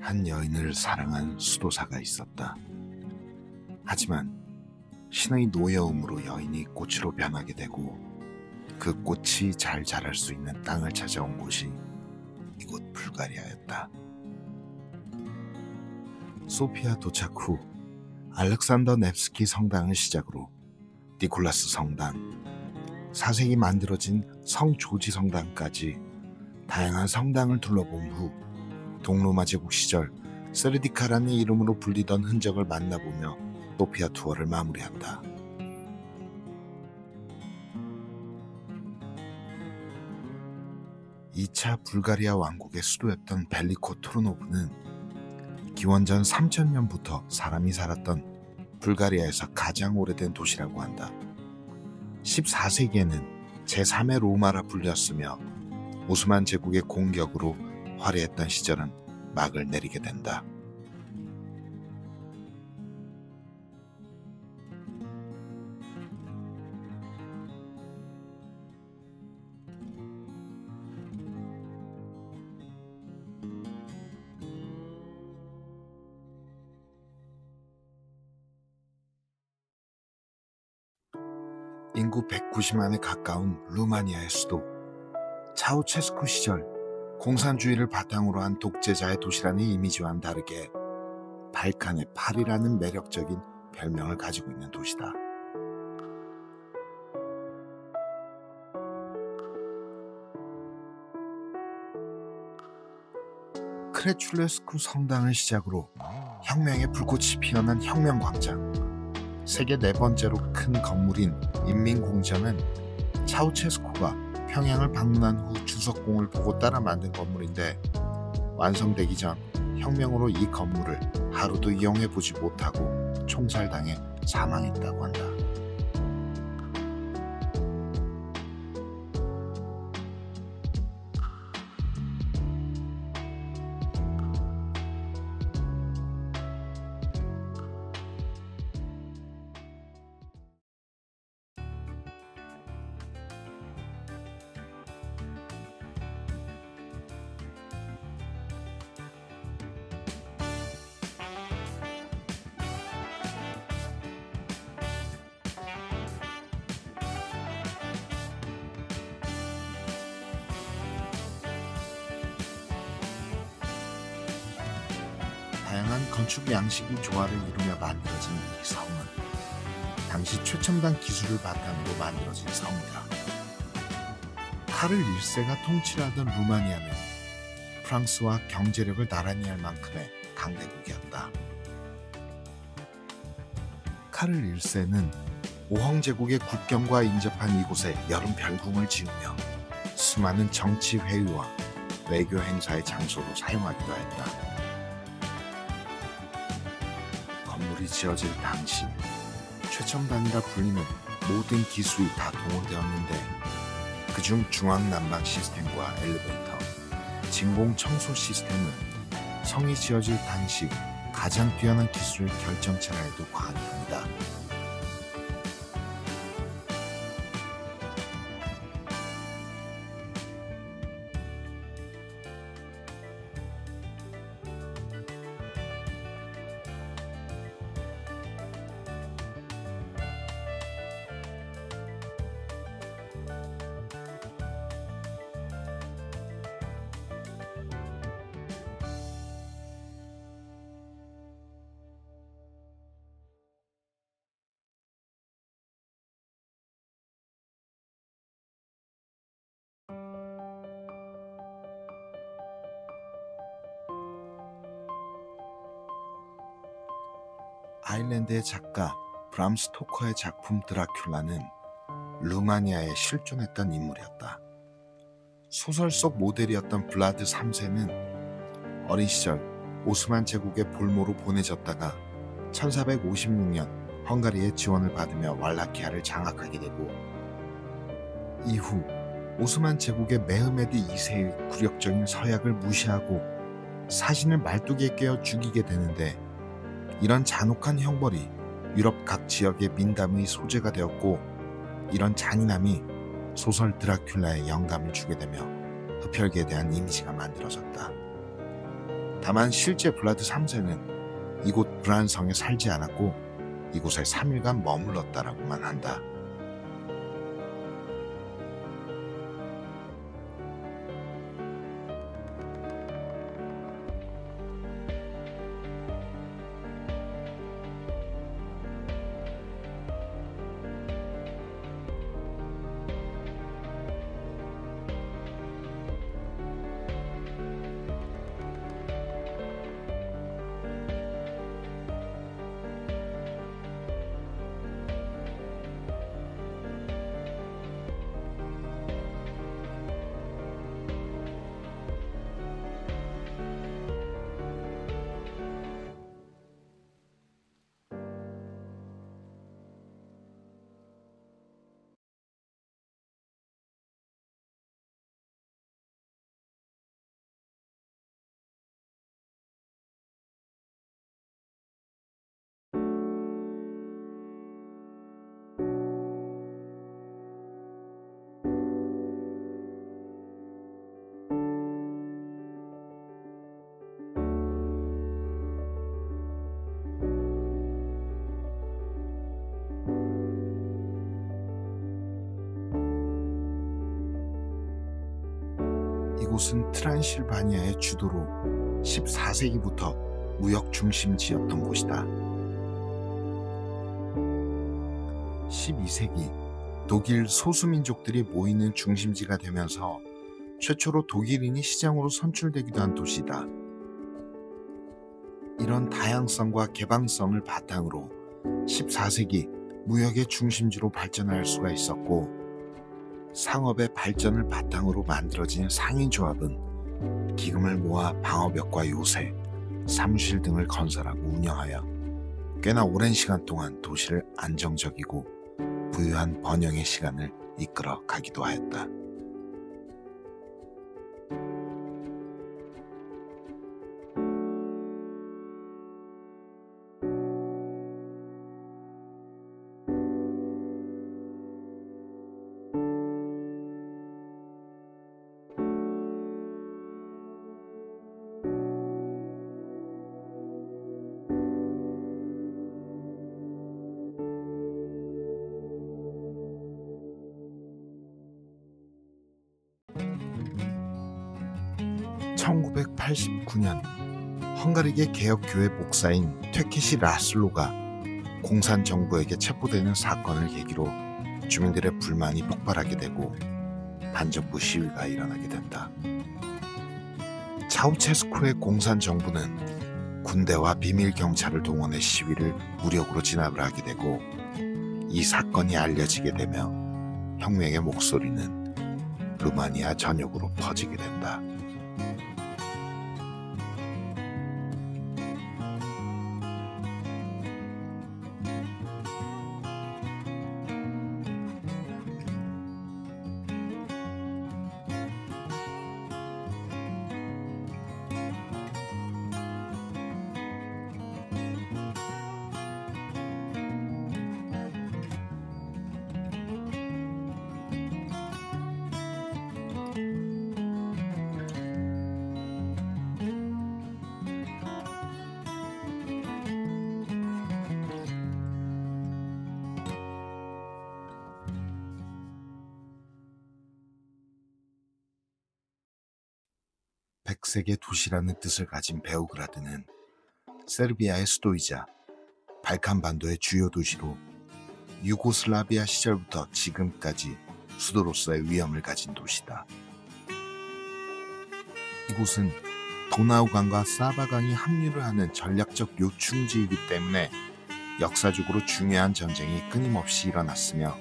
한 여인을 사랑한 수도사가 있었다. 하지만 신의 노여움으로 여인이 꽃으로 변하게 되고 그 꽃이 잘 자랄 수 있는 땅을 찾아온 곳이 이곳 불가리아였다. 소피아 도착 후 알렉산더 넵스키 성당을 시작으로 니콜라스 성당, 4세기 만들어진 성 조지 성당까지 다양한 성당을 둘러본 후 동로마 제국 시절 세르디카라는 이름으로 불리던 흔적을 만나보며 소피아 투어를 마무리한다. (2차) 불가리아 왕국의 수도였던 벨리코 토르노브는 기원전 3000년부터 사람이 살았던 불가리아에서 가장 오래된 도시라고 한다. 14세기에는 제3의 로마라 불렸으며 오스만 제국의 공격으로 화려했던 시절은 막을 내리게 된다. 인구 190만에 가까운 루마니아의 수도, 차우체스쿠 시절 공산주의를 바탕으로 한 독재자의 도시라는 이미지와는 다르게 발칸의 파리라는 매력적인 별명을 가지고 있는 도시다. 크레출레스쿠 성당을 시작으로 혁명의 불꽃이 피어난 혁명광장, 세계 4번째로 큰 건물인 인민공전은 차우체스쿠가 평양을 방문한 후 주석공을 보고 따라 만든 건물인데 완성되기 전 혁명으로 이 건물을 하루도 이용해보지 못하고 총살당해 사망했다고 한다. 다양한 건축 양식이 조화를 이루며 만들어진 이 성은 당시 최첨단 기술을 바탕으로 만들어진 성이다. 카를 1세가 통치하던 루마니아는 프랑스와 경제력을 나란히 할 만큼의 강대국이었다. 카를 1세는 오헝제국의 국경과 인접한 이곳에 여름 별궁을 지으며 수많은 정치 회의와 외교 행사의 장소로 사용하기도 했다. 건물이 지어질 당시 최첨단이라 불리는 모든 기술이 다 동원되었는데 그중 중앙난방 시스템과 엘리베이터, 진공 청소 시스템은 성이 지어질 당시 가장 뛰어난 기술의 결정체라 해도 과언이 아니다. 아일랜드의 작가 브람 스토커의 작품 드라큘라는 루마니아에 실존했던 인물이었다. 소설 속 모델이었던 블라드 3세는 어린 시절 오스만 제국의 볼모로 보내졌다가 1456년 헝가리의 지원을 받으며 왈라키아를 장악하게 되고 이후 오스만 제국의 메흐메드 2세의 굴욕적인 서약을 무시하고 사신을 말뚝에 깨어 죽이게 되는데 이런 잔혹한 형벌이 유럽 각 지역의 민담의 소재가 되었고 이런 잔인함이 소설 드라큘라에 영감을 주게 되며 흡혈귀에 대한 이미지가 만들어졌다. 다만 실제 블라드 3세는 이곳 브란성에 살지 않았고 이곳에 3일간 머물렀다라고만 한다. 이곳은 트란실바니아의 주도로 14세기부터 무역 중심지였던 곳이다. 12세기 독일 소수민족들이 모이는 중심지가 되면서 최초로 독일인이 시장으로 선출되기도 한 도시다. 이런 다양성과 개방성을 바탕으로 14세기 무역의 중심지로 발전할 수가 있었고, 상업의 발전을 바탕으로 만들어진 상인조합은 기금을 모아 방어벽과 요새, 사무실 등을 건설하고 운영하여 꽤나 오랜 시간 동안 도시를 안정적이고 부유한 번영의 시간을 이끌어 가기도 하였다. (1989년) 헝가리계 개혁교회 목사인 퇴케시 라슬로가 공산정부에게 체포되는 사건을 계기로 주민들의 불만이 폭발하게 되고 반정부 시위가 일어나게 된다. 차우체스쿠의 공산정부는 군대와 비밀경찰을 동원해 시위를 무력으로 진압을 하게 되고, 이 사건이 알려지게 되며 혁명의 목소리는 루마니아 전역으로 퍼지게 된다. 백색의 도시라는 뜻을 가진 베오그라드는 세르비아의 수도이자 발칸반도의 주요 도시로 유고슬라비아 시절부터 지금까지 수도로서의 위엄을 가진 도시다. 이곳은 도나우강과 사바강이 합류를 하는 전략적 요충지이기 때문에 역사적으로 중요한 전쟁이 끊임없이 일어났으며,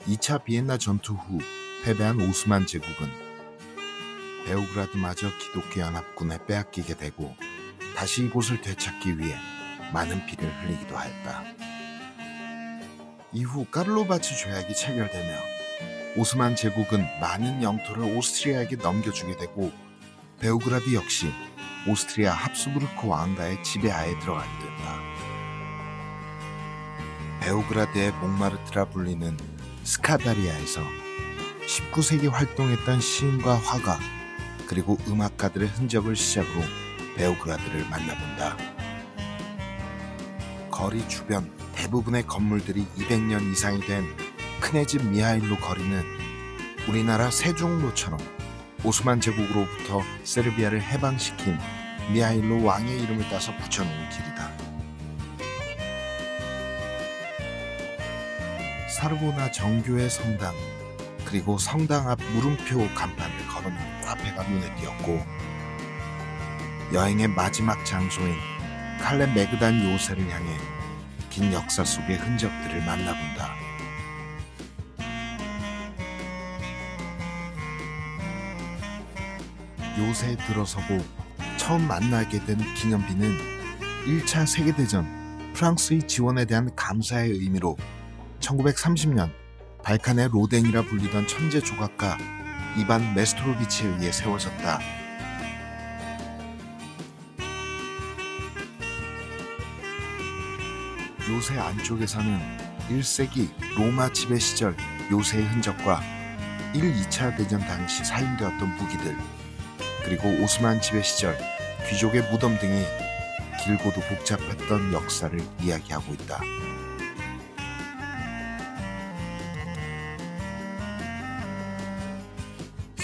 2차 비엔나 전투 후 패배한 오스만 제국은 베오그라드마저 기독교 연합군에 빼앗기게 되고 다시 이곳을 되찾기 위해 많은 피를 흘리기도 하였다. 이후 까를로바츠 조약이 체결되며 오스만 제국은 많은 영토를 오스트리아에게 넘겨주게 되고, 베오그라드 역시 오스트리아 합스부르크 왕가의 지배하에 들어가게 된다. 베오그라드의 몽마르트라 불리는 스카다리아에서 19세기 활동했던 시인과 화가 그리고 음악가들의 흔적을 시작으로 베오그라드를 만나본다. 거리 주변 대부분의 건물들이 200년 이상이 된 크네집 미하일로 거리는 우리나라 세종로처럼 오스만 제국으로부터 세르비아를 해방시킨 미하일로 왕의 이름을 따서 붙여놓은 길이다. 사르보나 정교의 성당, 그리고 성당 앞 물음표 간판을 걸어놓은 카페가 눈에 띄었고, 여행의 마지막 장소인 칼레 메그단 요새를 향해 긴 역사 속의 흔적들을 만나본다. 요새에 들어서고 처음 만나게 된 기념비는 1차 세계대전 프랑스의 지원에 대한 감사의 의미로 1930년 발칸의 로댕이라 불리던 천재 조각가 이반 메스트로비치에 의해 세워졌다. 요새 안쪽에서는 1세기 로마 지배 시절 요새의 흔적과 1, 2차 대전 당시 사용되었던 무기들, 그리고 오스만 지배 시절 귀족의 무덤 등이 길고도 복잡했던 역사를 이야기하고 있다.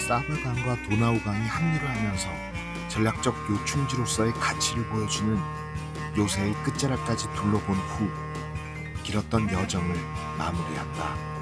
사바강과 도나우강이 합류를 하면서 전략적 요충지로서의 가치를 보여주는 요새의 끝자락까지 둘러본 후 길었던 여정을 마무리한다.